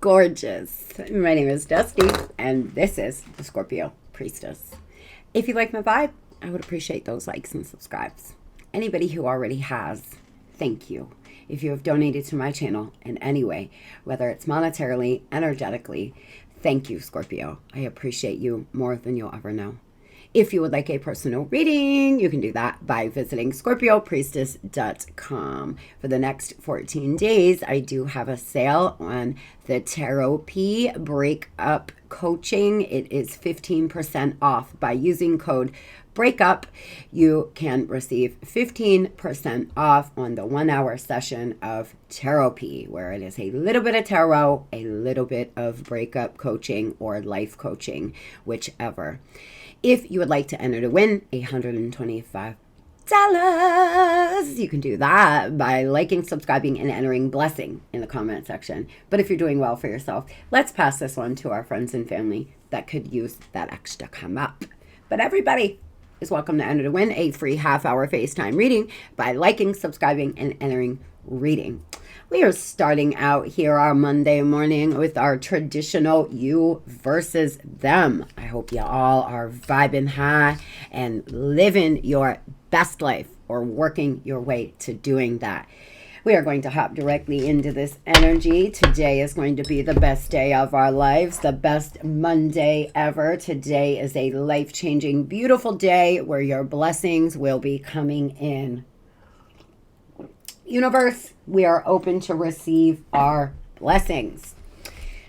gorgeous. My name is Dusty, and this is the Scorpio Priestess. If you like my vibe, I would appreciate those likes and subscribes. Anybody who already has, thank you. If you have donated to my channel in any way, whether it's monetarily, energetically, thank you, Scorpio. I appreciate you more than you'll ever know. If you would like a personal reading, you can do that by visiting Scorpiopriestess.com. For the next 14 days, I do have a sale on the Tarotphy breakup coaching. It is 15% off. By using code breakup, you can receive 15% off on the 1-hour session of Tarotphy, where it is a little bit of tarot, a little bit of breakup coaching or life coaching, whichever. If you would like to enter to win $125, you can do that by liking, subscribing, and entering blessing in the comment section. But if you're doing well for yourself, let's pass this on to our friends and family that could use that extra come up. But everybody is welcome to enter to win a free half-hour FaceTime reading by liking, subscribing, and entering reading. We are starting out here our Monday morning with our traditional you versus them. I hope you all are vibing high and living your best life or working your way to doing that. We are going to hop directly into this energy. Today is going to be the best day of our lives, the best Monday ever. Today is a life-changing, beautiful day where your blessings will be coming in. Universe, we are open to receive our blessings.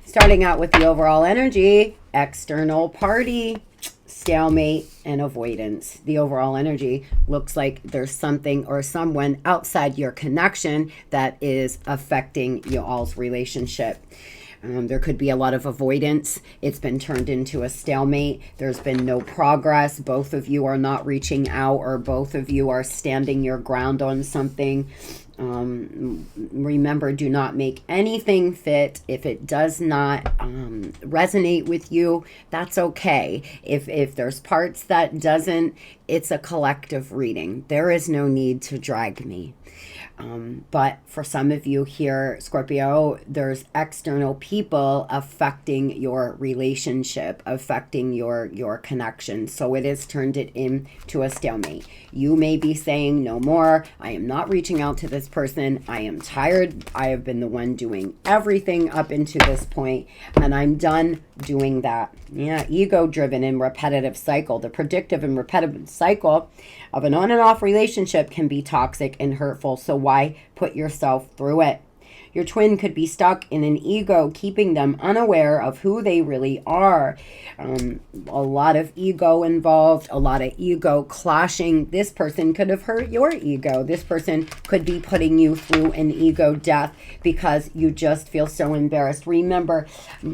Starting out with the overall energy, external party, stalemate, and avoidance. The overall energy looks like there's something or someone outside your connection that is affecting you all's relationship. There could be a lot of avoidance. It's been turned into a stalemate. There's been no progress. Both of you are not reaching out, or both of you are standing your ground on something. Remember, do not make anything fit. If it does not resonate with you, that's okay. If there's parts that doesn't, it's a collective reading. There is no need to drag me. But for some of you here, Scorpio, there's external people affecting your relationship, affecting your connection. So it has turned it into a stalemate. You may be saying, no more. I am not reaching out to this person. I am tired. I have been the one doing everything up into this point, and I'm done doing that. Yeah, ego-driven and repetitive cycle. The predictive and repetitive cycle of an on and off relationship can be toxic and hurtful. So why put yourself through it? Your twin could be stuck in an ego, keeping them unaware of who they really are. A lot of ego involved, a lot of ego clashing. This person could have hurt your ego. This person could be putting you through an ego death because you just feel so embarrassed. Remember,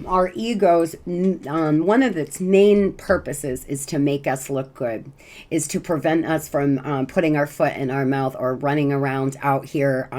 our egos, one of its main purposes is to make us look good, is to prevent us from putting our foot in our mouth or running around out here,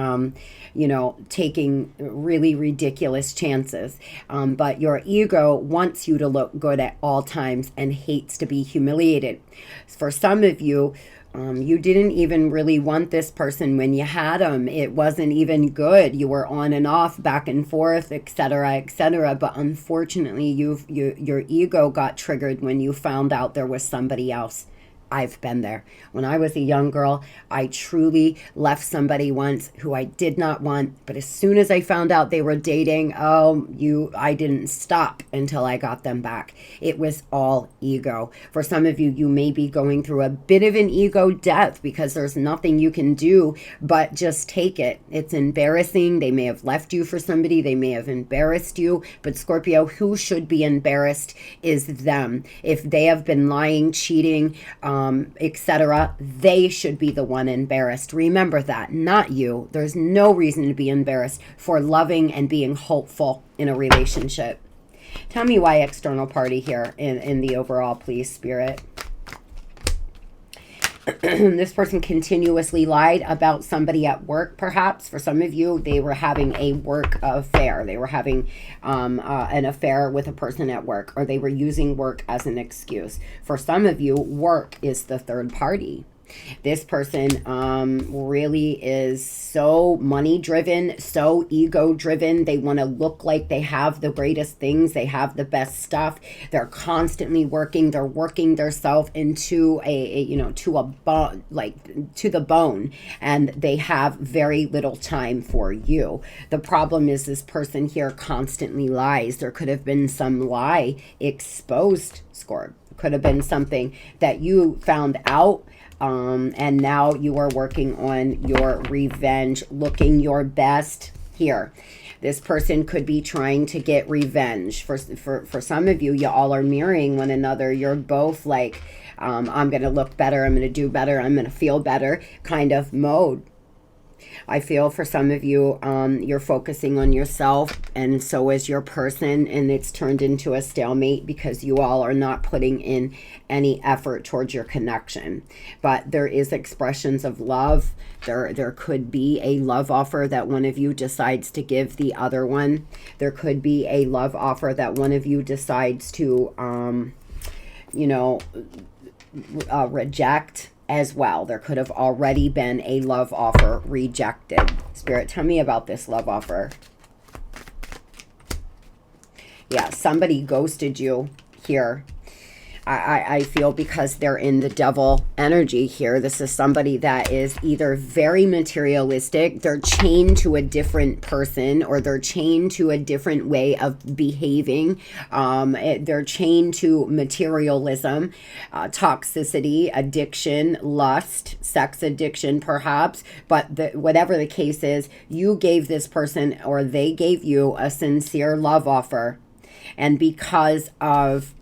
taking really ridiculous chances. But your ego wants you to look good at all times and hates to be humiliated. For some of you, you didn't even really want this person when you had them. It wasn't even good. You were on and off, back and forth, etc., etc. But unfortunately, your ego got triggered when you found out there was somebody else. I've been there. When I was a young girl, I truly left somebody once who I did not want. But as soon as I found out they were dating, I didn't stop until I got them back. It was all ego. For some of you, you may be going through a bit of an ego death because there's nothing you can do but just take it. It's embarrassing. They may have left you for somebody. They may have embarrassed you. But Scorpio, who should be embarrassed is them. If they have been lying, cheating, etc., they should be the one embarrassed. Remember that, not you. There's no reason to be embarrassed for loving and being hopeful in a relationship. Tell me why external party here in the overall, please, Spirit. This person continuously lied about somebody at work, perhaps. For some of you, they were having a work affair. They were having an affair with a person at work, or they were using work as an excuse. For some of you, work is the third party. This person really is so money driven, so ego driven. They want to look like they have the greatest things. They have the best stuff. They're constantly working. They're working themselves into to the bone, and they have very little time for you. The problem is this person here constantly lies. There could have been some lie exposed, Scorp. Could have been something that you found out, and now you are working on your revenge, looking your best here. This person could be trying to get revenge. For some of you, you all are mirroring one another. You're both like, I'm going to look better, I'm going to do better, I'm going to feel better kind of mode. I feel for some of you, you're focusing on yourself, and so is your person, and it's turned into a stalemate because you all are not putting in any effort towards your connection. But there is expressions of love. There could be a love offer that one of you decides to give the other one. There could be a love offer that one of you decides to, reject as well. There could have already been a love offer rejected. Spirit, tell me about this love offer. Yeah, somebody ghosted you here. I feel because they're in the devil energy here. This is somebody that is either very materialistic, they're chained to a different person, or they're chained to a different way of behaving. They're chained to materialism, toxicity, addiction, lust, sex addiction perhaps. But whatever the case is, you gave this person, or they gave you, a sincere love offer. And because of,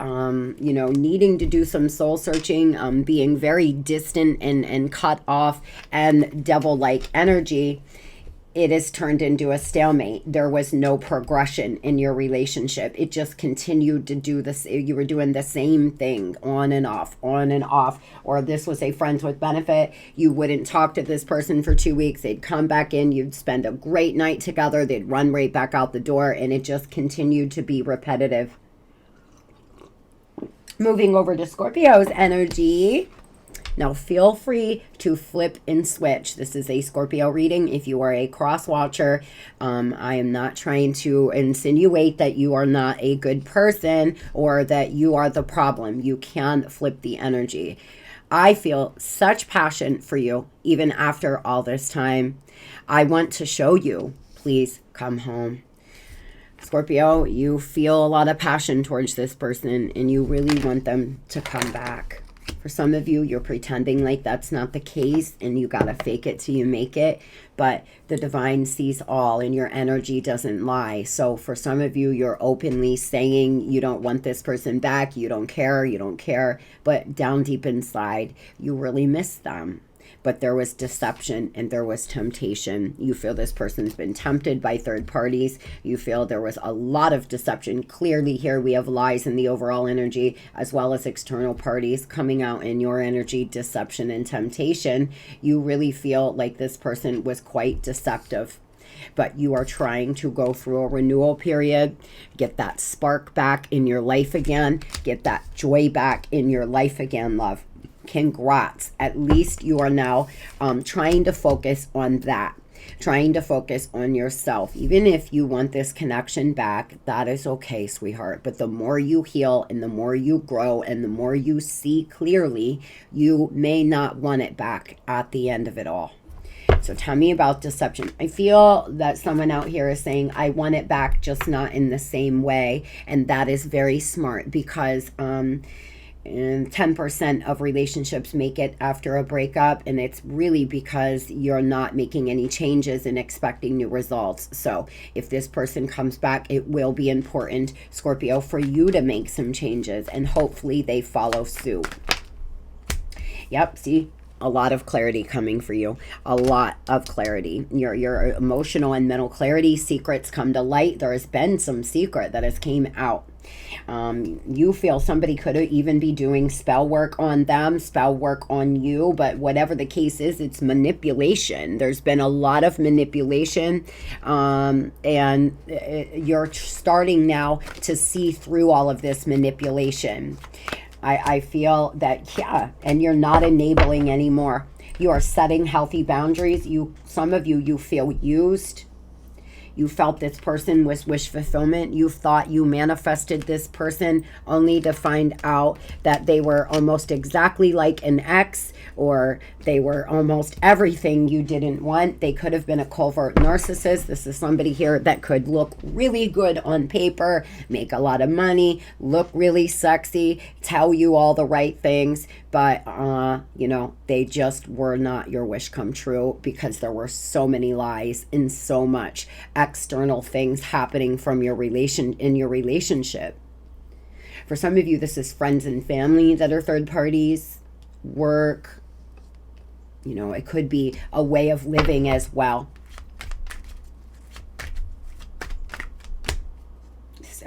needing to do some soul searching, being very distant and cut off and devil-like energy, it has turned into a stalemate. There was no progression in your relationship. It just continued to do this. You were doing the same thing on and off, or this was a friends with benefit. You wouldn't talk to this person for 2 weeks. They'd come back in. You'd spend a great night together. They'd run right back out the door, and it just continued to be repetitive. Moving over to Scorpio's energy. Now feel free to flip and switch. This is a Scorpio reading. If you are a cross watcher, I am not trying to insinuate that you are not a good person or that you are the problem. You can flip the energy. I feel such passion for you even after all this time. I want to show you. Please come home. Scorpio, you feel a lot of passion towards this person, and you really want them to come back. For some of you, you're pretending like that's not the case, and you gotta fake it till you make it. But the divine sees all, and your energy doesn't lie. So for some of you, you're openly saying you don't want this person back, you don't care. But down deep inside, you really miss them. But there was deception and there was temptation. You feel this person's been tempted by third parties. You feel there was a lot of deception. Clearly here we have lies in the overall energy, as well as external parties coming out in your energy, deception and temptation. You really feel like this person was quite deceptive. But you are trying to go through a renewal period, get that spark back in your life again, get that joy back in your life again, love. Congrats. At least you are now trying to focus on that, trying to focus on yourself. Even if you want this connection back, that is okay, sweetheart. But the more you heal and the more you grow and the more you see clearly, you may not want it back at the end of it all. So tell me about deception. I feel that someone out here is saying, I want it back, just not in the same way. And that is very smart, because and 10% of relationships make it after a breakup, and it's really because you're not making any changes and expecting new results. So if this person comes back, it will be important, Scorpio, for you to make some changes, and hopefully they follow suit. Yep, see? A lot of clarity coming for you. A lot of clarity. Your emotional and mental clarity, secrets come to light. There has been some secret that has came out. You feel somebody could even be doing spell work on them, spell work on you, but whatever the case is, it's manipulation. There's been a lot of manipulation, and you're starting now to see through all of this manipulation. I feel that, yeah, and you're not enabling anymore. You are setting healthy boundaries. Some of you, you feel used. You felt this person was wish fulfillment. You thought you manifested this person only to find out that they were almost exactly like an ex, or they were almost everything you didn't want. They could have been a covert narcissist. This is somebody here that could look really good on paper, make a lot of money, look really sexy, tell you all the right things, but you know, they just were not your wish come true, because there were so many lies and so much external things happening from your relationship. For some of you, this is friends and family that are third parties, work, you know, it could be a way of living as well.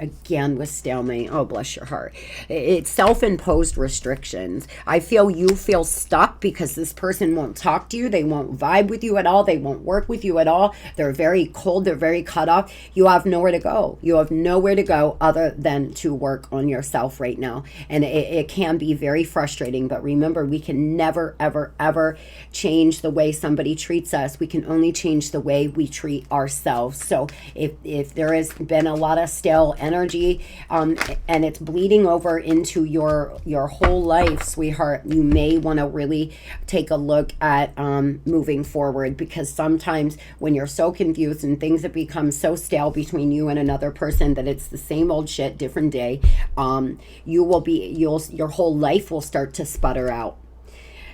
Again with stalemate. Oh, bless your heart. It's self-imposed restrictions. I feel you feel stuck because this person won't talk to you. They won't vibe with you at all. They won't work with you at all. They're very cold. They're very cut off. You have nowhere to go. You have nowhere to go other than to work on yourself right now. And it can be very frustrating. But remember, we can never, ever, ever change the way somebody treats us. We can only change the way we treat ourselves. So if there has been a lot of stale energy and it's bleeding over into your whole life, sweetheart, you may want to really take a look at moving forward, because sometimes when you're so confused and things have become so stale between you and another person that it's the same old shit, different day, your whole life will start to sputter out.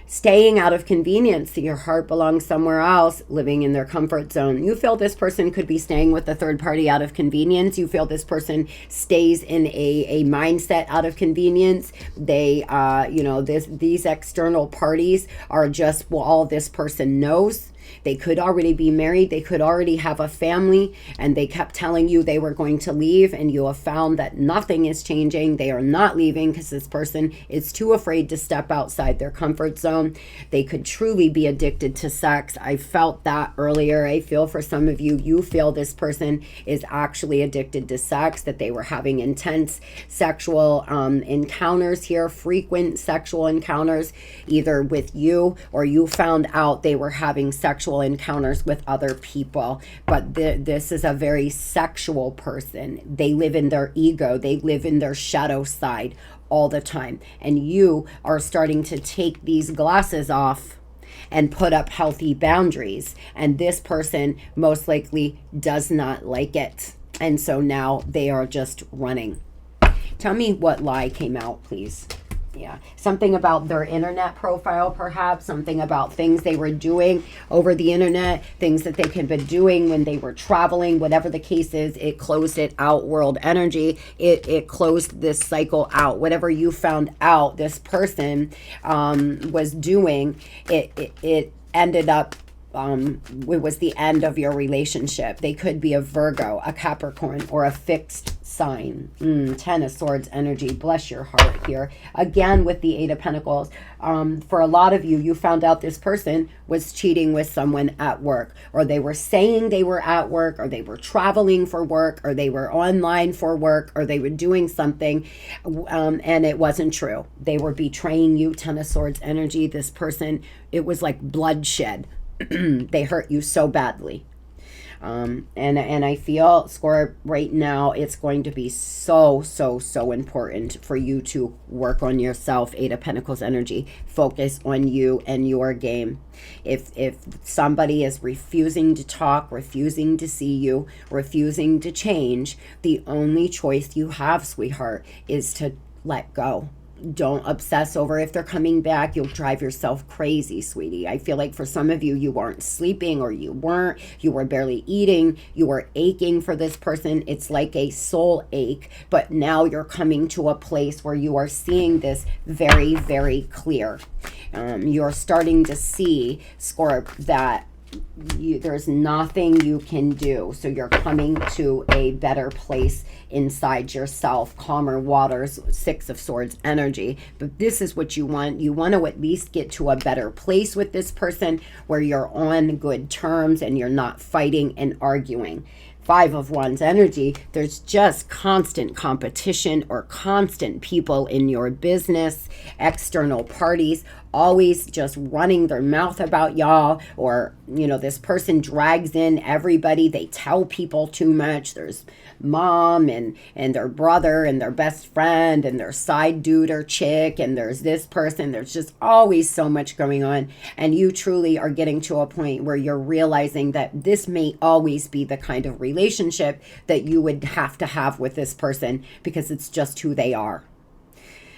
Staying out of convenience. Your heart belongs somewhere else, living in their comfort zone. You feel this person could be staying with a third party out of convenience. You feel this person stays in a mindset out of convenience. They, you know, these external parties are just all this person knows. They could already be married. They could already have a family, and they kept telling you they were going to leave, and you have found that nothing is changing. They are not leaving because this person is too afraid to step outside their comfort zone. They could truly be addicted to sex. I felt that earlier. I feel for some of you, you feel this person is actually addicted to sex, that they were having intense sexual encounters here, frequent sexual encounters, either with you or you found out they were having sexual encounters with other people. But this is a very sexual person. They live in their ego. They live in their shadow side all the time. And you are starting to take these glasses off and put up healthy boundaries. And this person most likely does not like it. And so now they are just running. Tell me what lie came out, please. Yeah, something about their internet profile, perhaps something about things they were doing over the internet, things that they could be doing when they were traveling, whatever the case is. It closed it out. World energy, it closed this cycle out. Whatever you found out this person was doing, it ended up it was the end of your relationship. They could be a Virgo, a Capricorn, or a fixed sign. 10 of Swords energy. Bless your heart here. Again, with the 8 of Pentacles. For a lot of you, you found out this person was cheating with someone at work, or they were saying they were at work, or they were traveling for work, or they were online for work, or they were doing something, and it wasn't true. They were betraying you. 10 of Swords energy. This person, it was like bloodshed. They hurt you so badly. And I feel, Scorp, right now, it's going to be so important for you to work on yourself. 8 of Pentacles energy. Focus on you and your game. If somebody is refusing to talk, refusing to see you, refusing to change, the only choice you have, sweetheart, is to let go. Don't obsess over if they're coming back. You'll drive yourself crazy, sweetie. I feel like for some of you, you weren't sleeping, or you were barely eating. You were aching for this person. It's like a soul ache, but now you're coming to a place where you are seeing this very, very clear. You're starting to see, Scorp, that there's nothing you can do. So you're coming to a better place inside yourself, calmer waters. 6 of Swords energy. But this is what you want. You want to at least get to a better place with this person where you're on good terms and you're not fighting and arguing. Five of Wands energy, there's just constant competition or constant people in your business, external parties, always just running their mouth about y'all, or, you know, this person drags in everybody. They tell people too much. There's mom and their brother and their best friend and their side dude or chick, and there's this person. There's just always so much going on, and you truly are getting to a point where you're realizing that this may always be the kind of relationship that you would have to have with this person, because it's just who they are.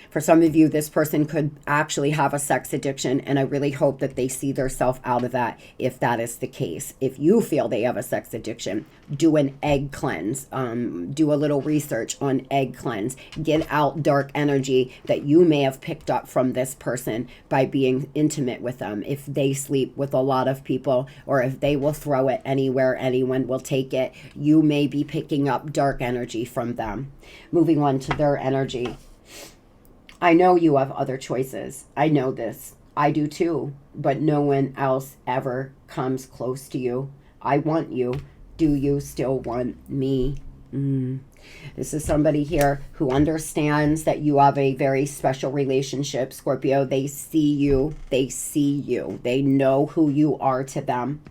For some of you, this person could actually have a sex addiction, and I really hope that they see themselves out of that if that is the case. If you feel they have a sex addiction, do an egg cleanse. Do a little research on egg cleanse. Get out dark energy that you may have picked up from this person by being intimate with them. If they sleep with a lot of people, or if they will throw it anywhere anyone will take it, you may be picking up dark energy from them. Moving on to their energy. I know you have other choices. I know this. I do too. But no one else ever comes close to you. I want you. Do you still want me? This is somebody here who understands that you have a very special relationship, Scorpio. They see you. They see you. They know who you are to them.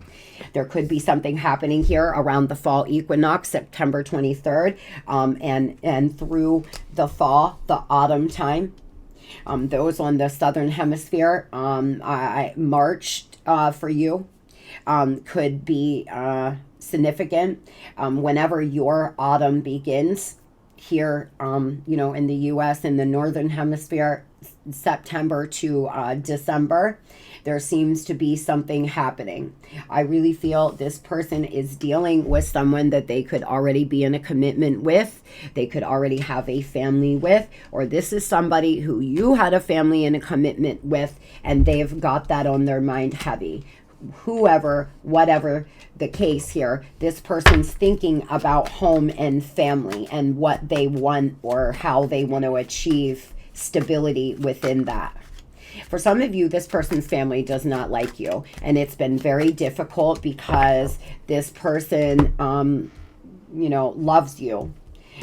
There could be something happening here around the fall equinox, September 23rd, and through the fall, the autumn time. Those on the southern hemisphere, March for you could be significant. Whenever your autumn begins here, you know, in the U.S., in the northern hemisphere, September to December, there seems to be something happening. I really feel this person is dealing with someone that they could already be in a commitment with. They could already have a family with, or this is somebody who you had a family and a commitment with, and they've got that on their mind heavy. Whoever, whatever the case here, this person's thinking about home and family and what they want or how they want to achieve stability within that. For some of you, this person's family does not like you, and it's been very difficult because this person, you know, loves you.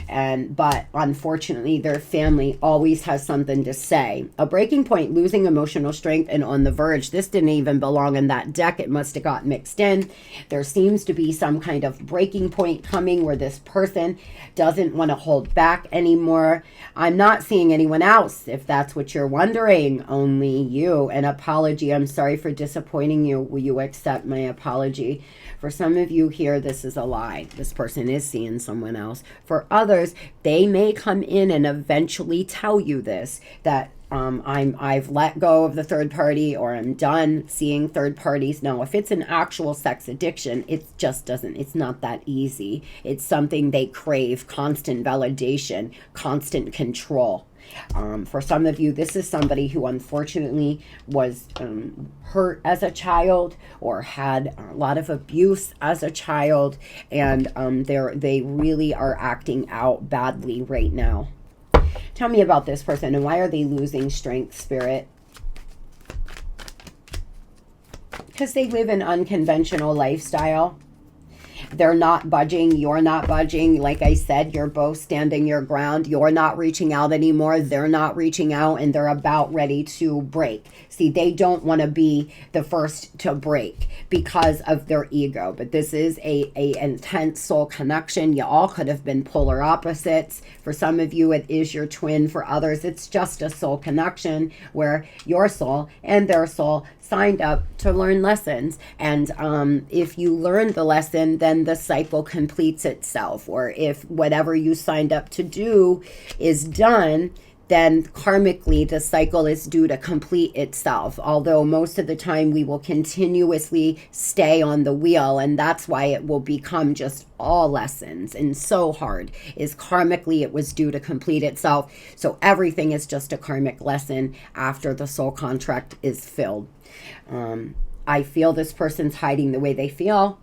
But unfortunately, their family always has something to say. A breaking point, losing emotional strength, and on the verge. This didn't even belong in that deck. It must have got mixed in. There seems to be some kind of breaking point coming where this person doesn't want to hold back anymore. I'm not seeing anyone else, if that's what you're wondering. Only you. An apology. I'm sorry for disappointing you. Will you accept my apology? For some of you here, this is a lie. This person is seeing someone else. For others, they may come in and eventually tell you this, that I've let go of the third party, or I'm done seeing third parties. No, if it's an actual sex addiction, it just doesn't, it's not that easy. It's something they crave, constant validation, constant control. For some of you, this is somebody who unfortunately was hurt as a child or had a lot of abuse as a child, and they really are acting out badly right now. Tell me about this person, and why are they losing strength, Spirit? Because they live an unconventional lifestyle. They're not budging. You're not budging. Like I said, you're both standing your ground. You're not reaching out anymore. They're not reaching out, and they're about ready to break. See, they don't want to be the first to break because of their ego. But this is a intense soul connection. You all could have been polar opposites. For some of you, it is your twin. For others, it's just a soul connection where your soul and their soul signed up to learn lessons. And if you learn the lesson, then the cycle completes itself. Or if whatever you signed up to do is done, then karmically the cycle is due to complete itself. Although most of the time we will continuously stay on the wheel, and that's why it will become just all lessons and so hard, is karmically it was due to complete itself. So everything is just a karmic lesson after the soul contract is filled. I feel this person's hiding the way they feel.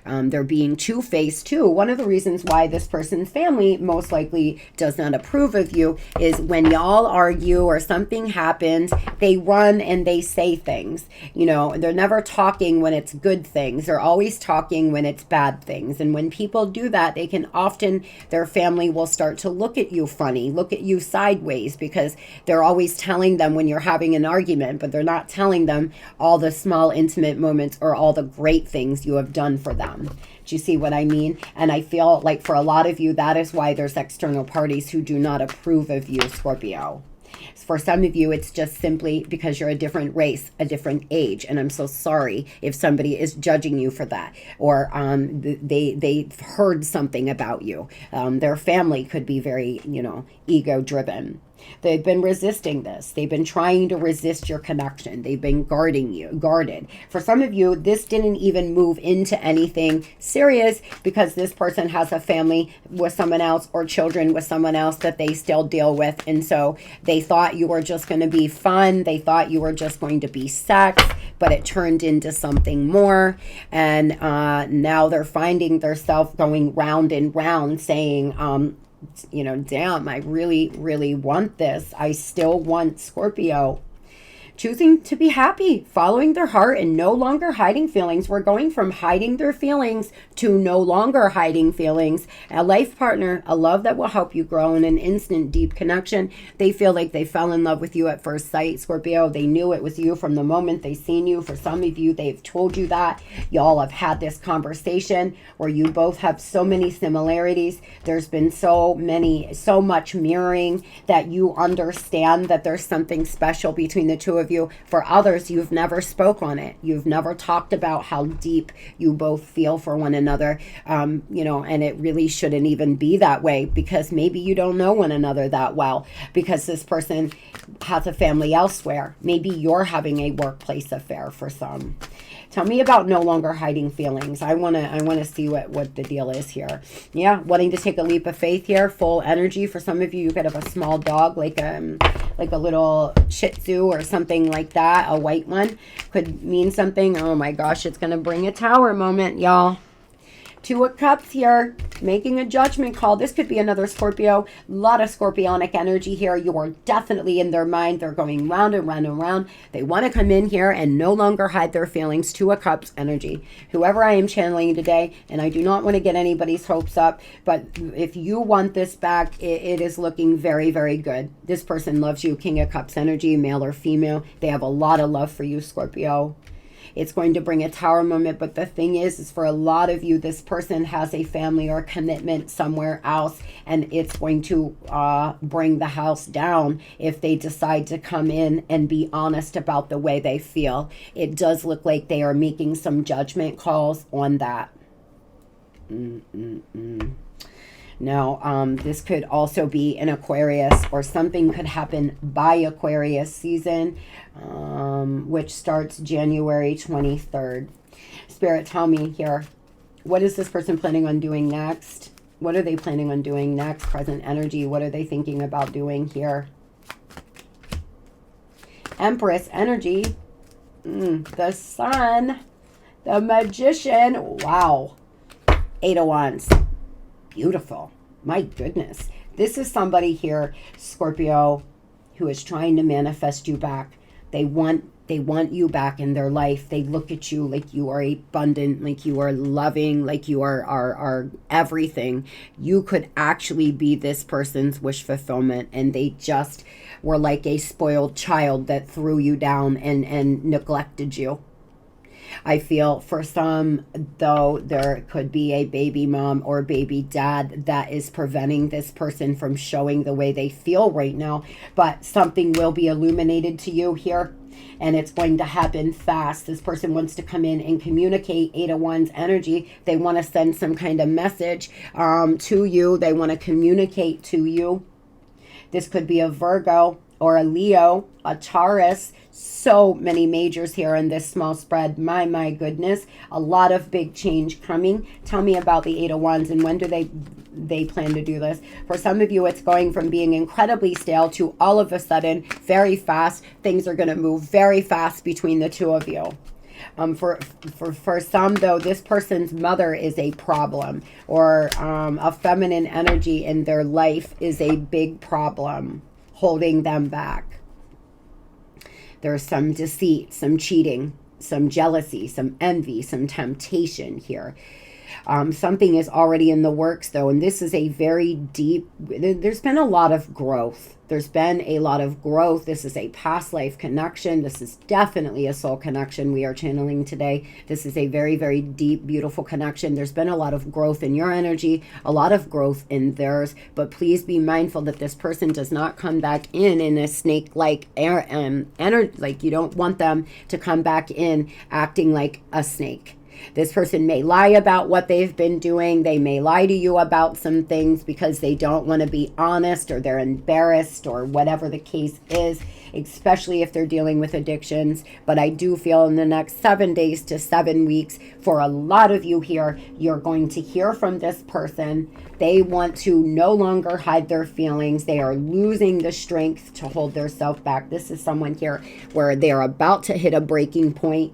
They're being two-faced too. One of the reasons why this person's family most likely does not approve of you is when y'all argue or something happens, they run and they say things. You know, they're never talking when it's good things. They're always talking when it's bad things. And when people do that, they can often, their family will start to look at you funny, look at you sideways, because they're always telling them when you're having an argument, but they're not telling them all the small intimate moments or all the great things you have done for them. Do you see what I mean? And I feel like for a lot of you, that is why there's external parties who do not approve of you, Scorpio. For some of you, it's just simply because you're a different race, a different age. And I'm so sorry if somebody is judging you for that. Or they've heard something about you. Their family could be very, you know, ego-driven. They've been resisting this. They've been trying to resist your connection. They've been guarded. For some of you, this didn't even move into anything serious because this person has a family with someone else or children with someone else that they still deal with. And so they thought you were just going to be fun. They thought you were just going to be sex, but it turned into something more. And now they're finding themselves going round and round saying, you know, damn, I really, really want this. I still want Scorpio. Choosing to be happy, following their heart, and no longer hiding feelings. We're going from hiding their feelings to no longer hiding feelings. A life partner, a love that will help you grow in an instant, deep connection. They feel like they fell in love with you at first sight, Scorpio. They knew it was you from the moment they seen you. For some of you, they've told you that. Y'all have had this conversation where you both have so many similarities. There's been so much mirroring that you understand that there's something special between the two of you. For others, you've never spoke on it. You've never talked about how deep you both feel for one another, you know, and it really shouldn't even be that way because maybe you don't know one another that well because this person has a family elsewhere. Maybe you're having a workplace affair for some. Tell me about no longer hiding feelings. I wanna see what the deal is here. Yeah, wanting to take a leap of faith here. Full energy. For some of you, you could have a small dog, like a little Shih Tzu or something like that. A white one could mean something. Oh my gosh, it's gonna bring a tower moment, y'all. Two of Cups here, making a judgment call. This could be another Scorpio. A lot of Scorpionic energy here. You are definitely in their mind. They're going round and round and round. They want to come in here and no longer hide their feelings. Two of Cups energy. Whoever I am channeling today, and I do not want to get anybody's hopes up, but if you want this back, it is looking very, very good. This person loves you. King of Cups energy, male or female. They have a lot of love for you, Scorpio. It's going to bring a tower moment, but the thing is for a lot of you, this person has a family or commitment somewhere else, and it's going to bring the house down if they decide to come in and be honest about the way they feel. It does look like they are making some judgment calls on that. Now, this could also be an Aquarius, or something could happen by Aquarius season, which starts January 23rd. Spirit, tell me here, what is this person planning on doing next? What are they planning on doing next? Present energy, what are they thinking about doing here? Empress energy, the Sun, the Magician, wow. 8 of Wands. Beautiful. My goodness. This is somebody here, Scorpio, who is trying to manifest you back. They want you back in their life. They look at you like you are abundant, like you are loving, like you are everything. You could actually be this person's wish fulfillment, and they just were like a spoiled child that threw you down and neglected you. I feel for some, though, there could be a baby mom or baby dad that is preventing this person from showing the way they feel right now. But something will be illuminated to you here, and it's going to happen fast. This person wants to come in and communicate. 8 of Wands energy. They want to send some kind of message to you. They want to communicate to you. This could be a Virgo or a Leo, a Taurus. So many majors here in this small spread. My goodness. A lot of big change coming. Tell me about the 8 of Wands, and when do they plan to do this? For some of you, it's going from being incredibly stale to all of a sudden very fast. Things are going to move very fast between the two of you. For some, though, this person's mother is a problem, or a feminine energy in their life is a big problem, holding them back. There's some deceit, some cheating, some jealousy, some envy, some temptation here. Something is already in the works, though, and this is a very deep, there's been a lot of growth. There's been a lot of growth. This is a past life connection. This is definitely a soul connection we are channeling today. This is a very, very deep, beautiful connection. There's been a lot of growth in your energy, a lot of growth in theirs, but please be mindful that this person does not come back in a snake-like energy. Like, you don't want them to come back in acting like a snake. This person may lie about what they've been doing. They may lie to you about some things because they don't want to be honest, or they're embarrassed, or whatever the case is, especially if they're dealing with addictions. But I do feel in the next 7 days to 7 weeks, for a lot of you here, you're going to hear from this person. They want to no longer hide their feelings. They are losing the strength to hold themselves back. This is someone here where they're about to hit a breaking point.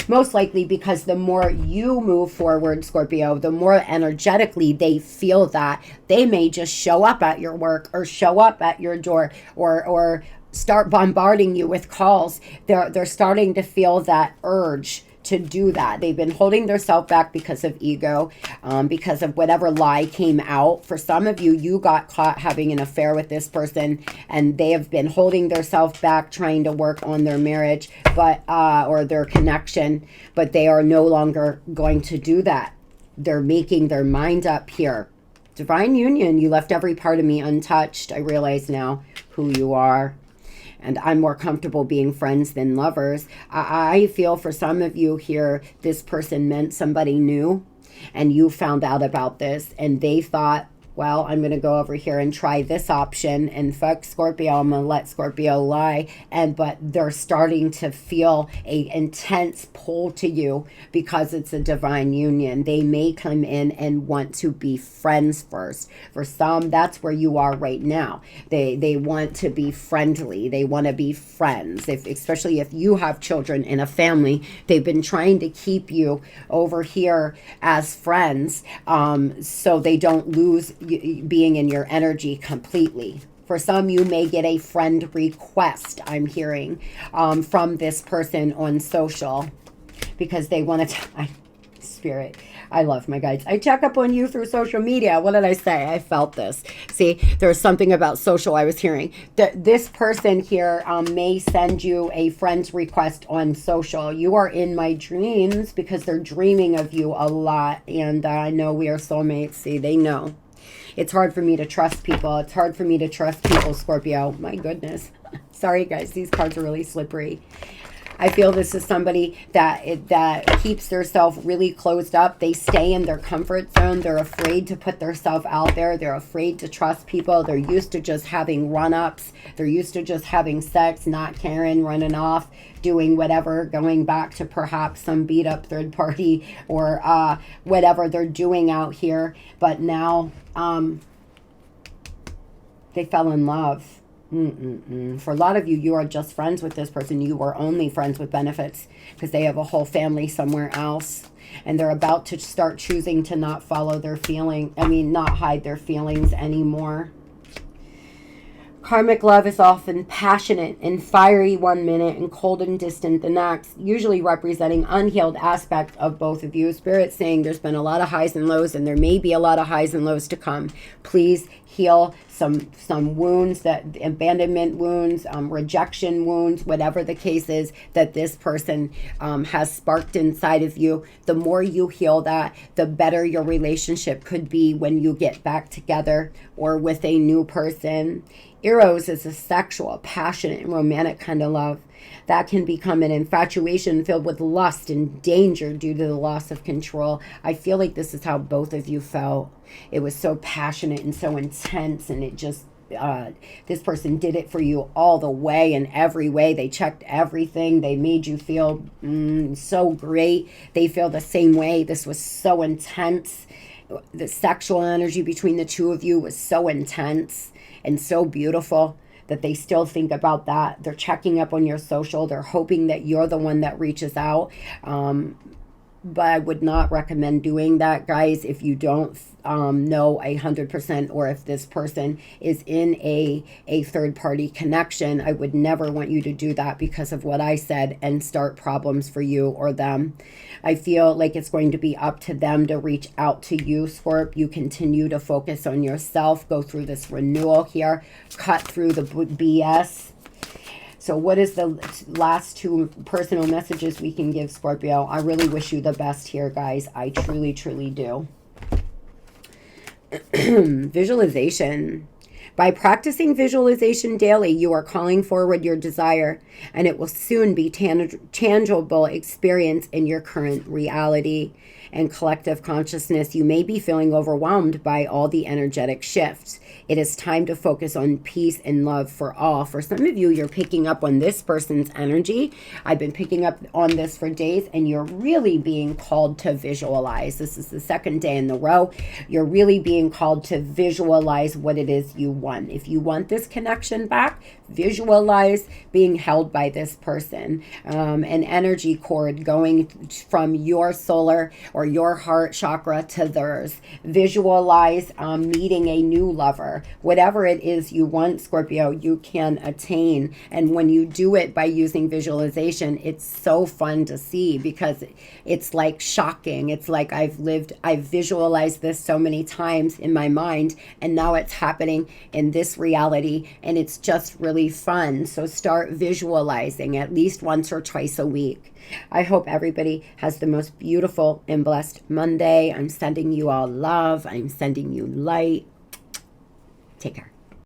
Most likely because the more you move forward, Scorpio, the more energetically they feel that. They may just show up at your work, or show up at your door, or start bombarding you with calls. They're starting to feel that urge to do that. They've been holding themselves back because of ego, because of whatever lie came out. For some of you, you got caught having an affair with this person, and they have been holding themselves back, trying to work on their marriage, but or their connection, but they are no longer going to do that. They're making their mind up here. Divine union, you left every part of me untouched. I realize now who you are. And I'm more comfortable being friends than lovers. I feel for some of you here, this person meant somebody new, and you found out about this, and they thought, well, I'm going to go over here and try this option, and fuck Scorpio, I'm going to let Scorpio lie. But they're starting to feel a intense pull to you because it's a divine union. They may come in and want to be friends first. For some, that's where you are right now. They want to be friendly. They want to be friends. Especially if you have children in a family, they've been trying to keep you over here as friends, so they don't lose being in your energy completely. For some, you may get a friend request, I'm hearing, from this person on social, because they want to Spirit, I love my guides. I check up on you through social media. What did I say? I felt this. See, there's something about social I was hearing. This person here may send you a friend's request on social. You are in my dreams because they're dreaming of you a lot. And I know we are soulmates. See, they know. It's hard for me to trust people. It's hard for me to trust people, Scorpio. My goodness. Sorry, guys. These cards are really slippery. I feel this is somebody that keeps themselves really closed up. They stay in their comfort zone. They're afraid to put themselves out there. They're afraid to trust people. They're used to just having run-ups. They're used to just having sex, not caring, running off, doing whatever, going back to perhaps some beat-up third party, or whatever they're doing out here. But now they fell in love. For a lot of you, you are just friends with this person. You are only friends with benefits because they have a whole family somewhere else, and they're about to start choosing to not follow their not hide their feelings anymore. Karmic love is often passionate and fiery one minute and cold and distant the next, usually representing unhealed aspects of both of you. Spirit saying there's been a lot of highs and lows, and there may be a lot of highs and lows to come. Please heal some wounds, that abandonment wounds, rejection wounds, whatever the case is that this person has sparked inside of you. The more you heal that, the better your relationship could be when you get back together or with a new person. Eros is a sexual, passionate, and romantic kind of love that can become an infatuation filled with lust and danger due to the loss of control. I feel like this is how both of you felt. It was so passionate and so intense, and it just this person did it for you all the way, in every way. They checked everything. They made you feel so great. They feel the same way. This was so intense. The sexual energy between the two of you was so intense and so beautiful. that they still think about that. They're checking up on your social. They're hoping that you're the one that reaches out. But I would not recommend doing that, guys, if you don't know 100%, or if this person is in a third-party connection. I would never want you to do that because of what I said and start problems for you or them. I feel like it's going to be up to them to reach out to you, Scorp. You continue to focus on yourself, go through this renewal here, cut through the BS. So what is the last two personal messages we can give, Scorpio? I really wish you the best here, guys. I truly, truly do. Visualization. By practicing visualization daily, you are calling forward your desire, and it will soon be tangible experience in your current reality and collective consciousness. You may be feeling overwhelmed by all the energetic shifts. It is time to focus on peace and love for all. For some of you, you're picking up on this person's energy. I've been picking up on this for days, and you're really being called to visualize. This is the second day in a row. You're really being called to visualize what it is you want. If you want this connection back, visualize being held by this person. An energy cord going from your solar or your heart chakra to theirs. Visualize meeting a new lover. Whatever it is you want, Scorpio, you can attain. And when you do it by using visualization, it's so fun to see because it's like shocking. It's like I've visualized this so many times in my mind, and now it's happening in this reality, and it's just really fun. So start visualizing at least once or twice a week. I hope everybody has the most beautiful and blessed Monday. I'm sending you all love. I'm sending you light. Take care.